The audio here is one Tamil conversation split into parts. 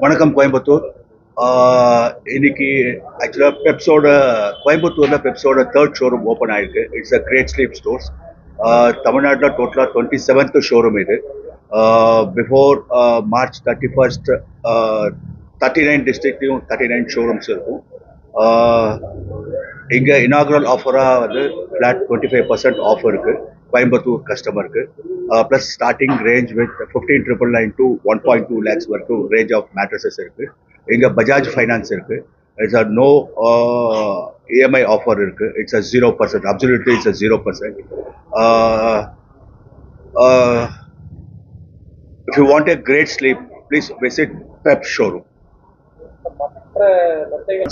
வணக்கம் கோயம்புத்தூர். இன்னைக்கு ஆக்சுவலாக கோயம்புத்தூரில் பெப்ஸோட தேர்ட் ஷோரூம் ஓப்பன் ஆயிருக்கு. It's a great sleep stores. தமிழ்நாட்டில் டோட்டலாக 27th ஷோரூம் இது. பிஃபோர் மார்ச் 31st 39 டிஸ்ட்ரிக்ட்லையும் 39 ஷோரூம்ஸ் இருக்கும். இங்கே இனாகுரல் ஆஃபராக வந்து ஃப்ளாட் 25% ஆஃபர் இருக்குது கோயம்புத்தூர் கஸ்டமருக்கு. Plus starting range with 15,999 to 1.2 lakhs வரைக்கும் ரேஞ்ச் ஆஃப் மேட்ரஸஸ் இருக்குது. இங்கே பஜாஜ் ஃபைனான்ஸ் இருக்குது. It's a no EMI offer இருக்குது. It's a 0%. Absolutely it's a 0%. If you want a great sleep, please visit Pep showroom.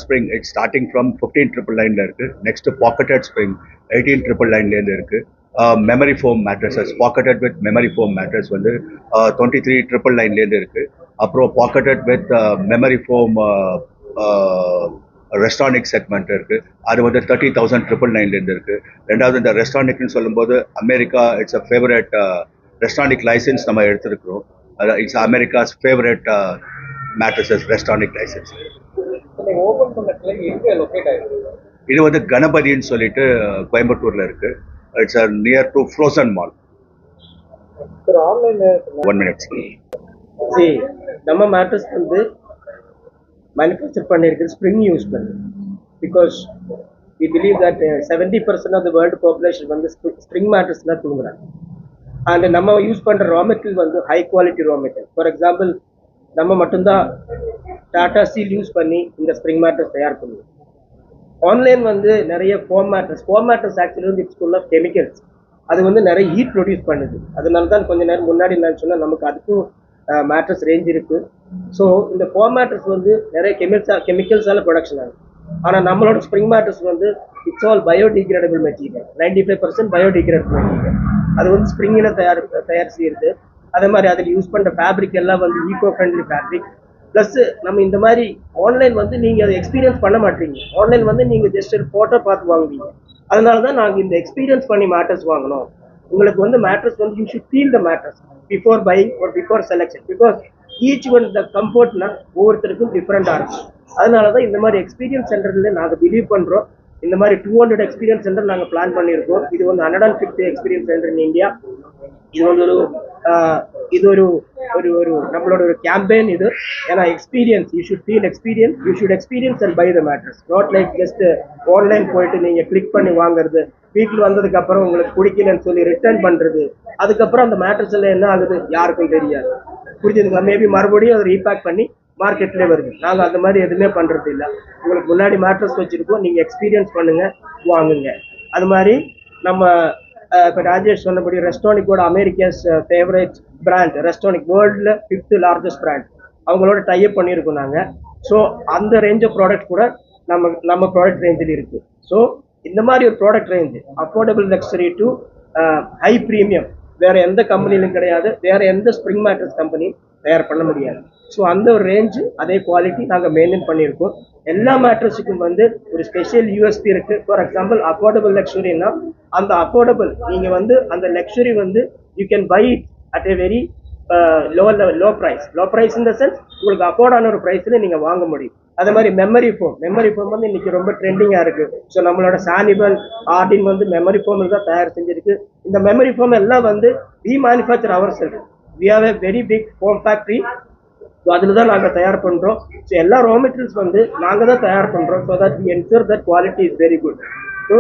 Spring, it's starting from 15,999 இருக்கு. Next pocketed spring 18,999 இருக்கு. Memory foam mattresses, pocketed with memory foam mattress வந்து 23,999 இருக்கு. அப்புறம் pocketed with memory foam Restonic segment இருக்கு. அது வந்து 30,999 இருக்கு. ரெண்டாவது இந்த ரெஸ்டானிக்னு சொல்லும்போது America it's a favourite Restonic licence நம்ம எடுத்திருக்கிறோம். It's America's favourite mattresses Restonic licence. இது வந்து கணபதின்னு சொல்லிட்டு கோயம்புத்தூர்ல இருக்கு. It's near to Prozone mall. 1 minute. நம்ம மேட்ரஸ் வந்து மேனுஃபேக்சர் பண்ணிருக்கு ஸ்ப்ரிங் யூஸ் பண்ணி. Because we believe that 70% of the world population வந்து ஸ்ப்ரிங் மேட்ரஸ் தான் தூங்குறாங்க. அண்ட் நம்ம யூஸ் பண்ற ரா மெட்டீரியல் வந்து high quality raw material. For example, நம்ம மட்டும்தான் டாடா ஸ்டீல் யூஸ் பண்ணி இந்த ஸ்ப்ரிங் மேட்ரஸ் தயார் பண்ணுவோம். ஆன்லைன் வந்து நிறைய ஃபோம் மேட்ரஸ் ஆக்சுவலி வந்து இட்ஸ் ஃபுல் ஆஃப் கெமிக்கல்ஸ். அது வந்து நிறைய ஹீட் ப்ரொடியூஸ் பண்ணுது. அதனால தான் கொஞ்ச நேரம் முன்னாடி நான் சொன்னால் நமக்கு அதுக்கும் மேட்ரஸ் ரேஞ்ச் இருக்கு. ஸோ இந்த ஃபோம் மேட்ரஸ் வந்து நிறைய கெமிக்கல்ஸால ப்ரொடக்ஷன் ஆகுது. ஆனால் நம்மளோட ஸ்ப்ரிங் மேட்ரஸ் வந்து it's all biodegradable material. 95% biodegradable material. அது வந்து ஸ்ப்ரிங்கில் தயார் செய்யுது. அதே மாதிரி அதில் யூஸ் பண்ணுற ஃபேப்ரிக் எல்லாம் வந்து ஈகோ ஃப்ரெண்ட்லி ஃபேப்ரிக். ப்ளஸ் நம்ம இந்த மாதிரி ஆன்லைன் வந்து நீங்கள் அதை எக்ஸ்பீரியன்ஸ் பண்ண மாட்டீங்க. ஆன்லைன் வந்து நீங்கள் ஜஸ்ட் ஒரு ஃபோட்டோ பார்த்து வாங்குவீங்க. அதனால தான் நாங்கள் இந்த எக்ஸ்பீரியன்ஸ் பண்ணி மேட்ரஸ் வாங்கினோம். உங்களுக்கு வந்து மேட்ரஸ் வந்து you should feel the mattress before buying ஒரு before selection. Because each one the கம்ஃபர்ட்னா ஒவ்வொருத்தருக்கும் டிஃப்ரெண்டாக இருக்கும். அதனால தான் இந்த மாதிரி எக்ஸ்பீரியன்ஸ் சென்டர்ல நாங்கள் பிலீவ் பண்ணுறோம். இந்த மாதிரி 200 எக்ஸ்பீரியன்ஸ் சென்டர் நாங்கள் பிளான் பண்ணியிருக்கோம். இது வந்து 150 எக்ஸ்பீரியன்ஸ் சென்டர் இன் இந்தியா. இது வந்து ஒரு நம்மளோட ஒரு கேம்பெயின் இது. ஏன்னா experience, you should feel experience, you should experience and buy the mattress. Not like just online போயிட்டு நீங்க கிளிக் பண்ணி வாங்குறது, வீட்டில் வந்ததுக்கு அப்புறம் உங்களுக்கு பிடிக்கலன்னு சொல்லி ரிட்டர்ன் பண்றது, அதுக்கப்புறம் அந்த மேட்ரஸ் எல்லாம் என்ன ஆகுது யாருக்கும் தெரியாது. புரிஞ்சுதுங்களா? மேபி மறுபடியும் அதை ரீபேக் பண்ணி மார்க்கெட்லேயே வருது. நாங்கள் அந்த மாதிரி எதுவுமே பண்றது இல்லை. உங்களுக்கு முன்னாடி மேட்ரஸ் வச்சிருக்கோம், நீங்க எக்ஸ்பீரியன்ஸ் பண்ணுங்க, வாங்குங்க. அது மாதிரி நம்ம இப்போ ராஜேஷ் சொன்னபடி ரெஸ்டானிக்கோட அமெரிக்காஸ் ஃபேவரட் பிராண்ட் ரெஸ்டானிக், வேர்ல்டில் 5th largest பிராண்ட். அவங்களோட டைப் பண்ணியிருக்கோம் நாங்கள். ஸோ அந்த ரேஞ்ச் ஆஃப் ப்ராடக்ட் கூட நம்ம ப்ராடக்ட் ரேஞ்சில் இருக்குது. ஸோ இந்த மாதிரி ஒரு product range affordable luxury to high premium வேறு எந்த கம்பெனிலும் கிடையாது. வேறு எந்த ஸ்ப்ரிங் மேட்ரஸ் கம்பெனி தயார் பண்ண முடியாது. ஸோ அந்த ஒரு ரேஞ்சு அதே குவாலிட்டி நாங்கள் மெயின்டைன் பண்ணியிருக்கோம். எல்லா மேட்ரஸுக்கும் வந்து ஒரு ஸ்பெஷல் யூஎஸ்பி இருக்குது. ஃபார் எக்ஸாம்பிள், அஃபோர்டபுள் லக்ஸுரின்னா அந்த அஃபோர்டபுள் நீங்கள் வந்து அந்த லக்ஸுரி வந்து you can buy it at a very low price in the sense உங்களுக்கு அஃபோர்டான ஒரு ப்ரைஸில் நீங்கள் வாங்க முடியும். அதே மாதிரி மெமரி ஃபோம் வந்து இன்னைக்கு ரொம்ப ட்ரெண்டிங்காக இருக்குது. ஸோ நம்மளோட சானிபல் ஆர்டின் வந்து மெமரி ஃபோமில் தான் தயார் செஞ்சிருக்கு. இந்த மெமரி ஃபோம் எல்லாம் வந்து we manufacture our self. We have a very big foam factory. So அதில் தான் நாங்கள் தயார் பண்ணுறோம். ஸோ எல்லா ரா மெட்டீரியல்ஸ் வந்து நாங்கள் தான் தயார் பண்ணுறோம். So that we ensure that quality is very good. So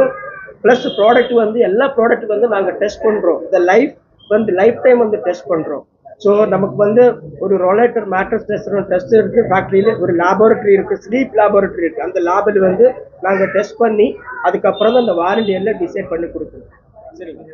plus product வந்து எல்லா ப்ராடக்ட் வந்து நாங்கள் டெஸ்ட் பண்ணுறோம். இந்த லைஃப் டைம் வந்து டெஸ்ட் பண்ணுறோம். ஸோ நமக்கு வந்து ஒரு ரொலேட்டர் மேட்ரஸ் டெஸ்ட் இருக்குது ஃபேக்ட்ரியில். ஒரு லேபரட்டரி இருக்குது, ஸ்லீப் லேபரட்டரி இருக்குது. அந்த லேபில் வந்து நாங்கள் டெஸ்ட் பண்ணி அதுக்கப்புறம் தான் அந்த வாரண்டி எல்லாம் டிசைட் பண்ணி கொடுக்குறோம். சரிங்க.